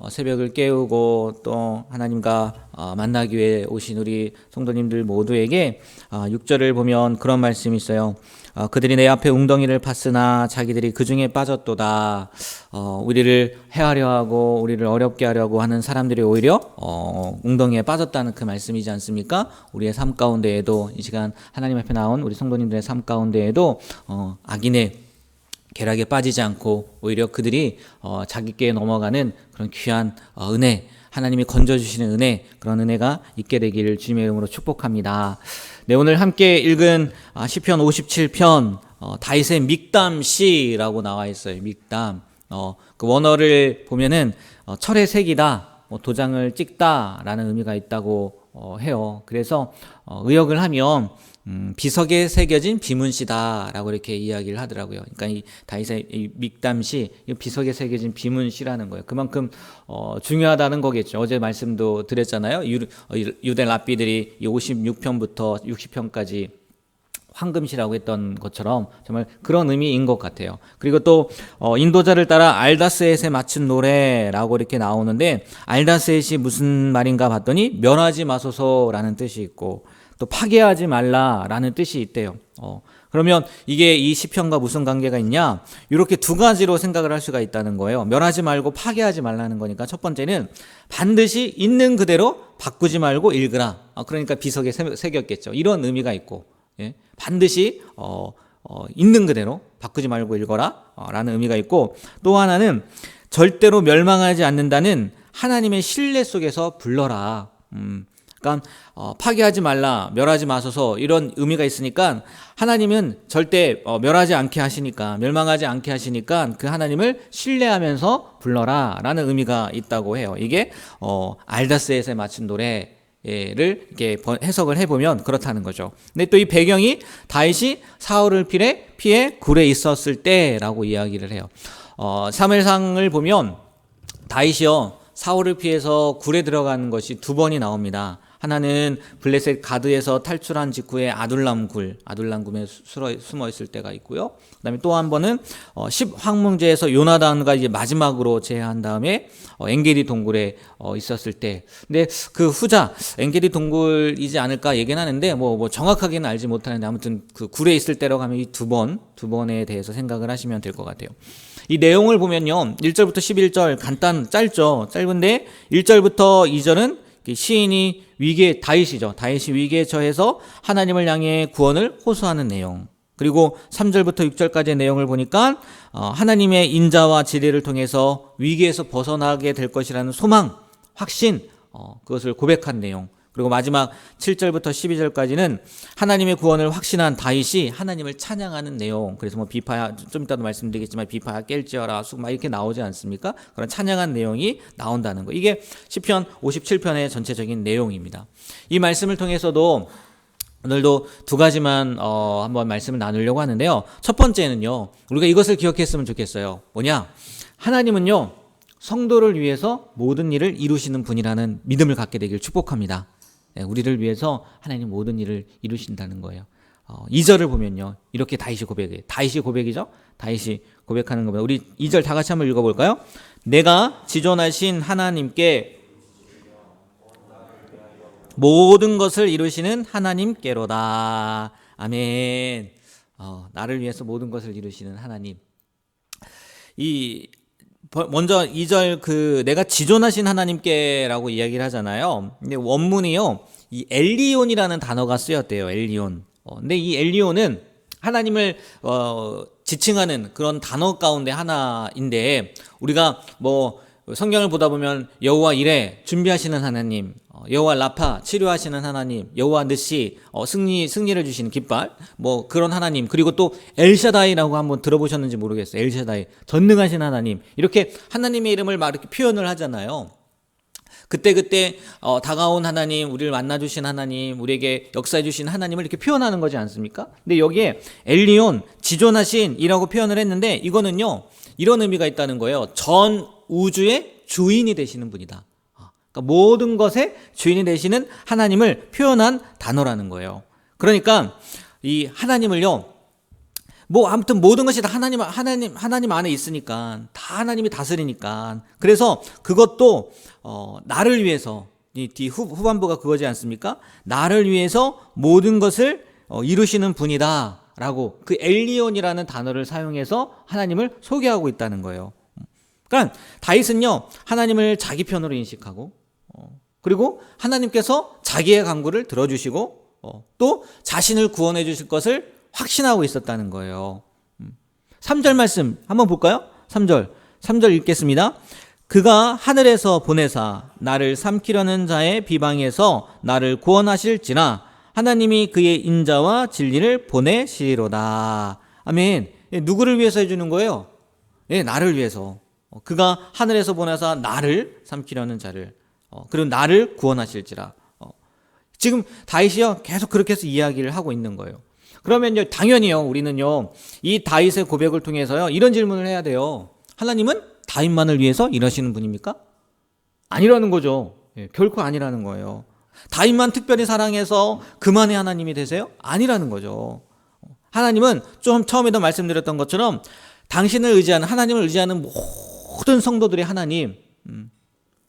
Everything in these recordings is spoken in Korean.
새벽을 깨우고 또 하나님과 만나기 위해 오신 우리 성도님들 모두에게 6절을 보면 그런 말씀이 있어요. 그들이 내 앞에 웅덩이를 팠으나 자기들이 그 중에 빠졌도다. 우리를 해하려 하고 우리를 어렵게 하려고 하는 사람들이 오히려 웅덩이에 빠졌다는 그 말씀이지 않습니까? 우리의 삶 가운데에도 이 시간 하나님 앞에 나온 우리 성도님들의 삶 가운데에도 악인의 계략에 빠지지 않고 오히려 그들이 자기께 넘어가는 그런 귀한 은혜, 하나님이 건져주시는 은혜, 그런 은혜가 있게 되기를 주님의 이름으로 축복합니다. 네, 오늘 함께 읽은 시편 57편 다윗의 믹담시라고 나와 있어요. 믹담. 그 원어를 보면은 철의 색이다, 도장을 찍다라는 의미가 있다고 해요. 그래서 의역을 하면 비석에 새겨진 비문시다라고 이렇게 이야기를 하더라고요. 그러니까 이 다윗의 이 믹담시, 비석에 새겨진 비문시라는 거예요. 그만큼 중요하다는 거겠죠. 어제 말씀도 드렸잖아요. 유대 랍비들이 이 56편부터 60편까지 황금시라고 했던 것처럼 정말 그런 의미인 것 같아요. 그리고 또 인도자를 따라 알다스엣에 맞춘 노래라고 이렇게 나오는데, 알다스엣이 무슨 말인가 봤더니 멸하지 마소서라는 뜻이 있고 또 파괴하지 말라라는 뜻이 있대요. 그러면 이게 이 시편과 무슨 관계가 있냐? 이렇게 두 가지로 생각을 할 수가 있다는 거예요. 멸하지 말고 파괴하지 말라는 거니까 첫 번째는 반드시 있는 그대로 바꾸지 말고 읽으라. 그러니까 비석에 새겼겠죠. 이런 의미가 있고, 예? 반드시 있는 그대로 바꾸지 말고 읽어라 라는 의미가 있고, 또 하나는 절대로 멸망하지 않는다는 하나님의 신뢰 속에서 불러라. 그러니까 파괴하지 말라, 멸하지 마소서, 이런 의미가 있으니까 하나님은 절대 멸하지 않게 하시니까, 멸망하지 않게 하시니까 그 하나님을 신뢰하면서 불러라 라는 의미가 있다고 해요. 이게 알다스엣에 맞춘 노래를 이렇게 해석을 해보면 그렇다는 거죠. 근데 또 이 배경이 다윗이 사울을 피해 굴에 있었을 때라고 이야기를 해요. 사무엘상을 보면 다윗이요, 사울을 피해서 굴에 들어가는 것이 두 번이 나옵니다. 하나는 블레셋 가드에서 탈출한 직후에 아둘람굴에 숨어 있을 때가 있고요. 그다음에 또 한 번은 10황문제에서 요나단과 이제 마지막으로 제한 다음에 엔게디 동굴에 있었을 때. 근데 그 후자 엔게디 동굴이지 않을까 얘기는 하는데 뭐 정확하게는 알지 못하는데, 아무튼 그 굴에 있을 때라고 하면 이 두 번에 대해서 생각을 하시면 될 것 같아요. 이 내용을 보면요, 1절부터 11절 짧죠. 짧은데 1절부터 2절은 시인이 다윗이 위기에 처해서 하나님을 향해 구원을 호소하는 내용. 그리고 3절부터 6절까지의 내용을 보니까 하나님의 인자와 지혜를 통해서 위기에서 벗어나게 될 것이라는 소망, 확신, 그것을 고백한 내용. 그리고 마지막 7절부터 12절까지는 하나님의 구원을 확신한 다윗이 하나님을 찬양하는 내용. 그래서 비파야, 좀 이따도 말씀드리겠지만 비파야 깰지어라 막 이렇게 나오지 않습니까? 그런 찬양한 내용이 나온다는 거. 이게 시편 57편의 전체적인 내용입니다. 이 말씀을 통해서도 오늘도 두 가지만 한번 말씀을 나누려고 하는데요. 첫 번째는요, 우리가 이것을 기억했으면 좋겠어요. 뭐냐? 하나님은요, 성도를 위해서 모든 일을 이루시는 분이라는 믿음을 갖게 되길 축복합니다. 우리를 위해서 하나님 모든 일을 이루신다는 거예요. 2절을 보면요, 이렇게 다윗이 고백이죠? 다윗이 고백하는 겁니다. 우리 2절 다 같이 한번 읽어볼까요? 내가 지존하신 하나님께 모든 것을 이루시는 하나님께로다. 아멘. 나를 위해서 모든 것을 이루시는 하나님. 먼저 2절 내가 지존하신 하나님께라고 이야기를 하잖아요. 근데 원문이요, 이 엘리온이라는 단어가 쓰였대요. 엘리온. 근데 이 엘리온은 하나님을 지칭하는 그런 단어 가운데 하나인데, 우리가 성경을 보다 보면 여호와 이레 준비하시는 하나님, 여호와 라파 치료하시는 하나님, 여호와 느시 승리를 주시는 깃발, 그런 하나님, 그리고 또 엘샤다이라고 한번 들어보셨는지 모르겠어요. 엘샤다이 전능하신 하나님, 이렇게 하나님의 이름을 막 이렇게 표현을 하잖아요. 그때 다가온 하나님, 우리를 만나주신 하나님, 우리에게 역사해 주신 하나님을 이렇게 표현하는 거지 않습니까? 근데 여기에 엘리온, 지존하신이라고 표현을 했는데, 이거는요, 이런 의미가 있다는 거예요. 전 우주의 주인이 되시는 분이다. 그러니까 모든 것의 주인이 되시는 하나님을 표현한 단어라는 거예요. 그러니까 이 하나님을요, 뭐 아무튼 모든 것이 다 하나님 안에 있으니까, 다 하나님이 다스리니까. 그래서 그것도 나를 위해서, 이 후반부가 그거지 않습니까? 나를 위해서 모든 것을 이루시는 분이다라고 그 엘리온이라는 단어를 사용해서 하나님을 소개하고 있다는 거예요. 그러니까 다윗은요, 하나님을 자기 편으로 인식하고, 그리고 하나님께서 자기의 간구를 들어주시고, 또 자신을 구원해 주실 것을 확신하고 있었다는 거예요. 3절 말씀 한번 볼까요? 3절 읽겠습니다. 그가 하늘에서 보내사 나를 삼키려는 자의 비방에서 나를 구원하실지라 하나님이 그의 인자와 진리를 보내시리로다. 아멘. 누구를 위해서 해주는 거예요? 나를 위해서. 그가 하늘에서 보내사 나를 삼키려는 자를, 그리고 나를 구원하실지라. 지금 다윗이요, 계속 그렇게 해서 이야기를 하고 있는 거예요. 그러면요, 당연히요, 우리는요, 이 다윗의 고백을 통해서요, 이런 질문을 해야 돼요. 하나님은 다윗만을 위해서 일하시는 분입니까? 아니라는 거죠. 결코 아니라는 거예요. 다윗만 특별히 사랑해서 그만의 하나님이 되세요? 아니라는 거죠. 하나님은 좀 처음에도 말씀드렸던 것처럼 당신을 의지하는, 하나님을 의지하는 모든 성도들의 하나님,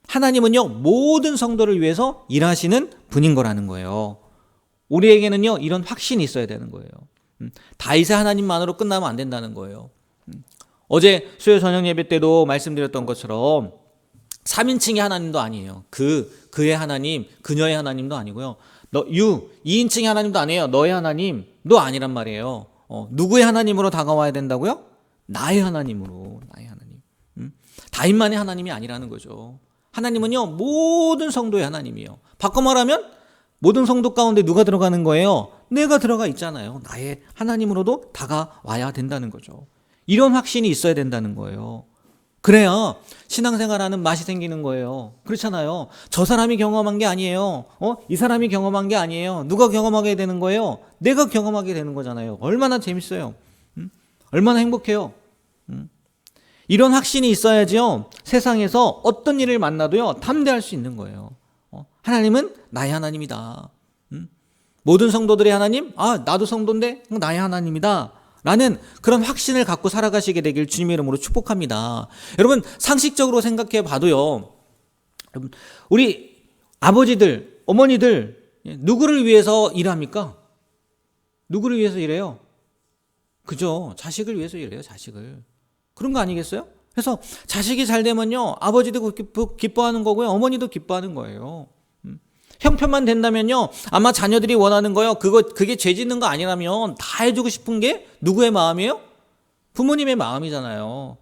하나님은요, 모든 성도를 위해서 일하시는 분인 거라는 거예요. 우리에게는요, 이런 확신이 있어야 되는 거예요. 다윗의 하나님만으로 끝나면 안 된다는 거예요. 어제 수요 저녁 예배 때도 말씀드렸던 것처럼 3인칭의 하나님도 아니에요. 그의 하나님, 그녀의 하나님도 아니고요. 2인칭의 하나님도 아니에요. 너의 하나님도 아니란 말이에요. 누구의 하나님으로 다가와야 된다고요? 나의 하나님으로, 나의 하나님. 다윗만의 하나님이 아니라는 거죠. 하나님은요, 모든 성도의 하나님이에요. 바꿔 말하면 모든 성도 가운데 누가 들어가는 거예요? 내가 들어가 있잖아요. 나의 하나님으로도 다가와야 된다는 거죠. 이런 확신이 있어야 된다는 거예요. 그래야 신앙생활하는 맛이 생기는 거예요. 그렇잖아요. 저 사람이 경험한 게 아니에요. 이 사람이 경험한 게 아니에요. 누가 경험하게 되는 거예요? 내가 경험하게 되는 거잖아요. 얼마나 재밌어요. 얼마나 행복해요. 이런 확신이 있어야지요, 세상에서 어떤 일을 만나도요, 담대할 수 있는 거예요. 하나님은 나의 하나님이다. 모든 성도들의 하나님, 나도 성도인데 나의 하나님이다 라는 그런 확신을 갖고 살아가시게 되길 주님의 이름으로 축복합니다. 여러분, 상식적으로 생각해 봐도요, 우리 아버지들, 어머니들 누구를 위해서 일합니까? 누구를 위해서 일해요? 그죠? 자식을 위해서 일해요. 자식을. 그런 거 아니겠어요? 그래서 자식이 잘 되면요, 아버지도 기뻐하는 거고요, 어머니도 기뻐하는 거예요. 형편만 된다면요, 아마 자녀들이 원하는 거요, 그게 죄 짓는 거 아니라면 다 해주고 싶은 게 누구의 마음이에요? 부모님의 마음이잖아요.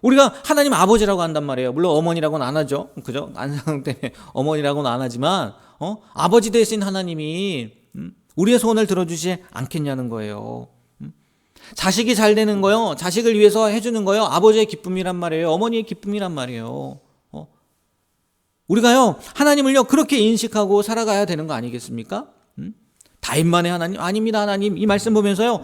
우리가 하나님 아버지라고 한단 말이에요. 물론 어머니라고는 안 하죠. 그죠? 안상 때문에 어머니라고는 안 하지만, 아버지 대신 하나님이 우리의 소원을 들어주지 않겠냐는 거예요. 자식이 잘 되는 거요, 자식을 위해서 해주는 거요, 아버지의 기쁨이란 말이에요. 어머니의 기쁨이란 말이에요. 우리가요, 하나님을요, 그렇게 인식하고 살아가야 되는 거 아니겠습니까? 다윗만의 하나님? 아닙니다, 하나님. 이 말씀 보면서요,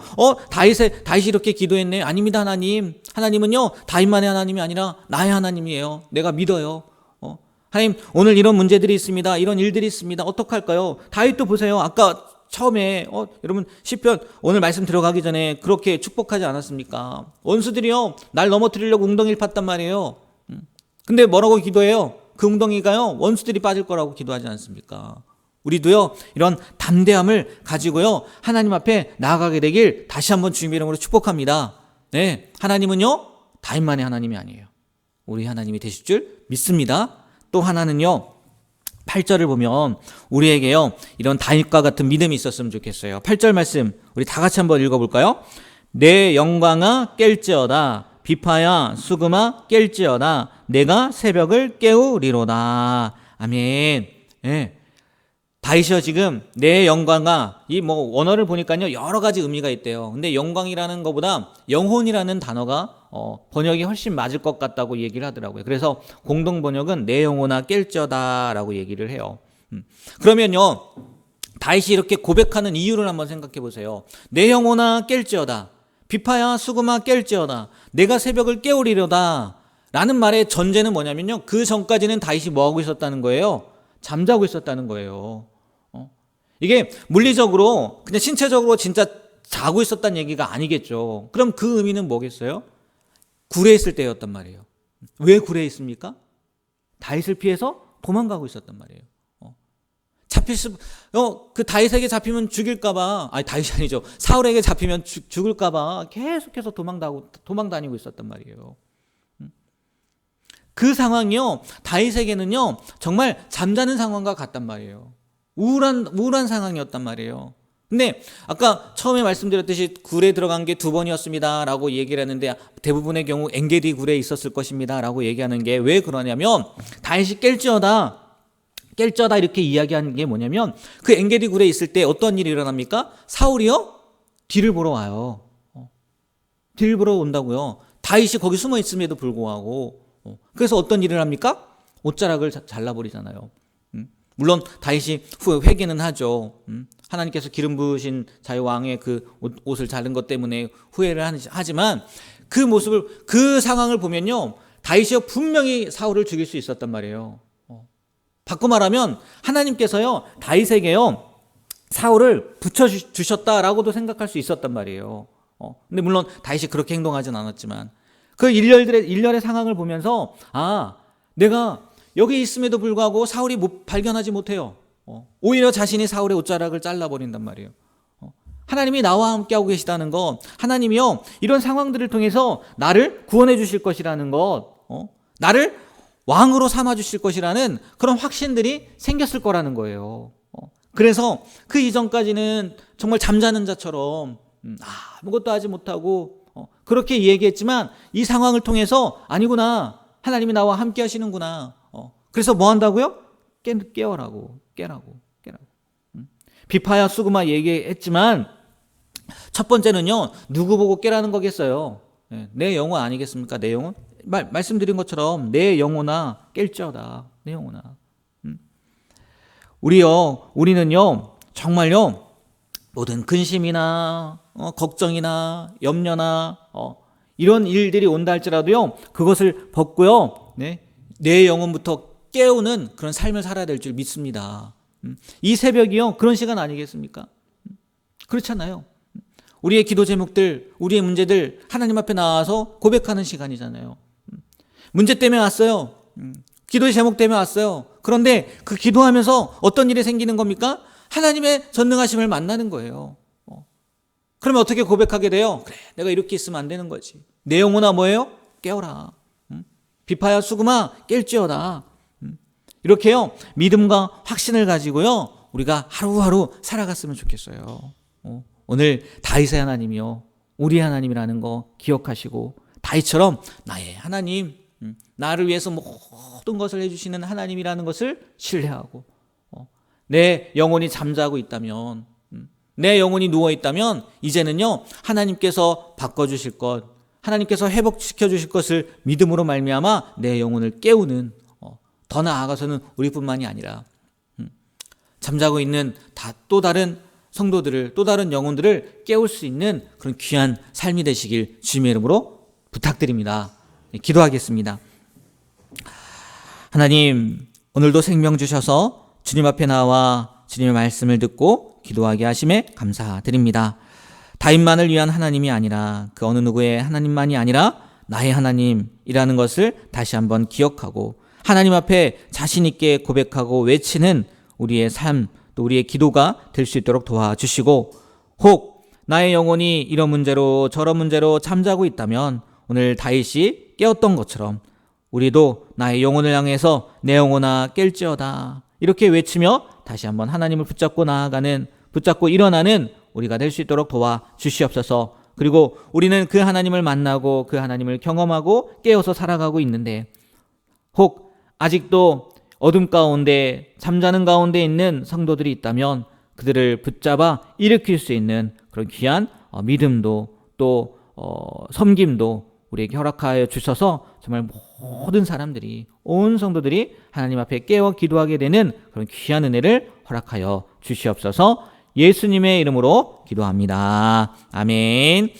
다윗이 이렇게 기도했네. 아닙니다, 하나님. 하나님은요, 다윗만의 하나님이 아니라 나의 하나님이에요. 내가 믿어요. 하나님, 오늘 이런 문제들이 있습니다. 이런 일들이 있습니다. 어떡할까요? 다윗도 보세요. 아까 처음에 여러분 시편 오늘 말씀 들어가기 전에 그렇게 축복하지 않았습니까? 원수들이요, 날 넘어뜨리려고 웅덩이를 팠단 말이에요. 근데 뭐라고 기도해요? 그 웅덩이가요, 원수들이 빠질 거라고 기도하지 않습니까? 우리도요, 이런 담대함을 가지고요, 하나님 앞에 나아가게 되길 다시 한번 주님의 이름으로 축복합니다. 네, 하나님은요, 다윗만의 하나님이 아니에요. 우리 하나님이 되실 줄 믿습니다. 또 하나는요, 8절을 보면 우리에게요, 이런 다윗과 같은 믿음이 있었으면 좋겠어요. 8절 말씀 우리 다 같이 한번 읽어볼까요? 내 영광아 깰지어다, 비파야 수금아 깰지어다, 내가 새벽을 깨우리로다. 아멘. 네. 다윗이요, 지금 내 영광아, 이 원어를 보니까요, 여러 가지 의미가 있대요. 근데 영광이라는 것보다 영혼이라는 단어가 번역이 훨씬 맞을 것 같다고 얘기를 하더라고요. 그래서 공동 번역은 내 영혼아 깰지어다라고 얘기를 해요. 그러면요, 다윗이 이렇게 고백하는 이유를 한번 생각해 보세요. 내 영혼아 깰지어다, 비파야 수금아 깰지어다, 내가 새벽을 깨우리려다 라는 말의 전제는 뭐냐면요, 그 전까지는 다윗이 뭐하고 있었다는 거예요? 잠자고 있었다는 거예요. 이게 물리적으로, 그냥 신체적으로 진짜 자고 있었다는 얘기가 아니겠죠. 그럼 그 의미는 뭐겠어요? 굴에 있을 때였단 말이에요. 왜 굴에 있습니까? 다윗을 피해서 도망가고 있었단 말이에요. 그 다윗에게 잡히면 죽일까봐, 아니 다윗이 아니죠. 사울에게 잡히면 죽을까봐 계속해서 도망 다니고 있었단 말이에요. 그 상황이요, 다윗에게는요, 정말 잠자는 상황과 같단 말이에요. 우울한 상황이었단 말이에요. 근데 아까 처음에 말씀드렸듯이 굴에 들어간 게 2번이었습니다 라고 얘기를 했는데, 대부분의 경우 엔게디 굴에 있었을 것입니다 라고 얘기하는 게 왜 그러냐면, 다윗이 깰지어다 이렇게 이야기하는 게 뭐냐면, 그 엔게디 굴에 있을 때 어떤 일이 일어납니까? 사울이요, 뒤를 보러 와요. 뒤를 보러 온다고요. 다윗이 거기 숨어 있음에도 불구하고. 그래서 어떤 일을 합니까? 옷자락을 잘라버리잖아요. 물론 다윗이 후에 회개는 하죠. 하나님께서 기름 부으신 자의 왕의 그 옷을 자른 것 때문에 후회를 하지만, 그 모습을, 그 상황을 보면요, 다윗이 분명히 사울을 죽일 수 있었단 말이에요. 바꿔 말하면 하나님께서요, 다윗에게요, 사울을 붙여주셨다라고도 생각할 수 있었단 말이에요. 근데 물론 다윗이 그렇게 행동하진 않았지만, 그 일련의 상황을 보면서, 내가 여기 있음에도 불구하고 사울이 발견하지 못해요. 오히려 자신이 사울의 옷자락을 잘라버린단 말이에요. 하나님이 나와 함께하고 계시다는 것, 하나님이요, 이런 상황들을 통해서 나를 구원해 주실 것이라는 것, 나를 왕으로 삼아 주실 것이라는 그런 확신들이 생겼을 거라는 거예요. 그래서 그 이전까지는 정말 잠자는 자처럼 아무것도 하지 못하고 그렇게 얘기했지만, 이 상황을 통해서 아니구나, 하나님이 나와 함께 하시는구나. 그래서 뭐 한다고요? 깨라고. 비파야 수그마 얘기했지만, 첫 번째는요, 누구 보고 깨라는 거겠어요? 내 영혼 아니겠습니까? 내 영혼? 말씀드린 것처럼 내 영혼아 깰지어다. 내 영혼아. 우리는요, 정말요, 모든 근심이나 걱정이나 염려나 이런 일들이 온다 할지라도요, 그것을 벗고요, 내 영혼부터 깨우는 그런 삶을 살아야 될 줄 믿습니다. 이 새벽이요, 그런 시간 아니겠습니까? 그렇잖아요. 우리의 기도 제목들, 우리의 문제들 하나님 앞에 나와서 고백하는 시간이잖아요. 문제 때문에 왔어요. 기도의 제목 때문에 왔어요. 그런데 그 기도하면서 어떤 일이 생기는 겁니까? 하나님의 전능하심을 만나는 거예요. 그러면 어떻게 고백하게 돼요? 그래, 내가 이렇게 있으면 안 되는 거지. 내 영혼아 뭐예요? 깨어라. 비파야 수그마 깰지어다. 이렇게요, 믿음과 확신을 가지고요, 우리가 하루하루 살아갔으면 좋겠어요. 오늘 다윗의 하나님이요, 우리 하나님이라는 거 기억하시고, 다윗처럼 나의 하나님, 나를 위해서 모든 것을 해주시는 하나님이라는 것을 신뢰하고, 내 영혼이 잠자고 있다면, 내 영혼이 누워있다면 이제는요, 하나님께서 바꿔주실 것, 하나님께서 회복시켜 주실 것을 믿음으로 말미암아 내 영혼을 깨우는, 더 나아가서는 우리뿐만이 아니라 잠자고 있는 또 다른 성도들을, 또 다른 영혼들을 깨울 수 있는 그런 귀한 삶이 되시길 주님의 이름으로 부탁드립니다. 기도하겠습니다. 하나님, 오늘도 생명 주셔서 주님 앞에 나와 주님의 말씀을 듣고 기도하게 하심에 감사드립니다. 다윗만을 위한 하나님이 아니라, 그 어느 누구의 하나님만이 아니라 나의 하나님이라는 것을 다시 한번 기억하고, 하나님 앞에 자신 있게 고백하고 외치는 우리의 삶, 또 우리의 기도가 될 수 있도록 도와주시고, 혹 나의 영혼이 이런 문제로 저런 문제로 잠자고 있다면 오늘 다윗이 깨었던 것처럼 우리도 나의 영혼을 향해서 내 영혼아 깰지어다 이렇게 외치며 다시 한번 하나님을 붙잡고 일어나는 우리가 될 수 있도록 도와주시옵소서. 그리고 우리는 그 하나님을 만나고 그 하나님을 경험하고 깨어서 살아가고 있는데, 혹 아직도 어둠 가운데 잠자는 가운데 있는 성도들이 있다면 그들을 붙잡아 일으킬 수 있는 그런 귀한 믿음도 또 섬김도 우리에게 허락하여 주셔서 정말 모든 사람들이, 온 성도들이 하나님 앞에 깨어 기도하게 되는 그런 귀한 은혜를 허락하여 주시옵소서. 예수님의 이름으로 기도합니다. 아멘.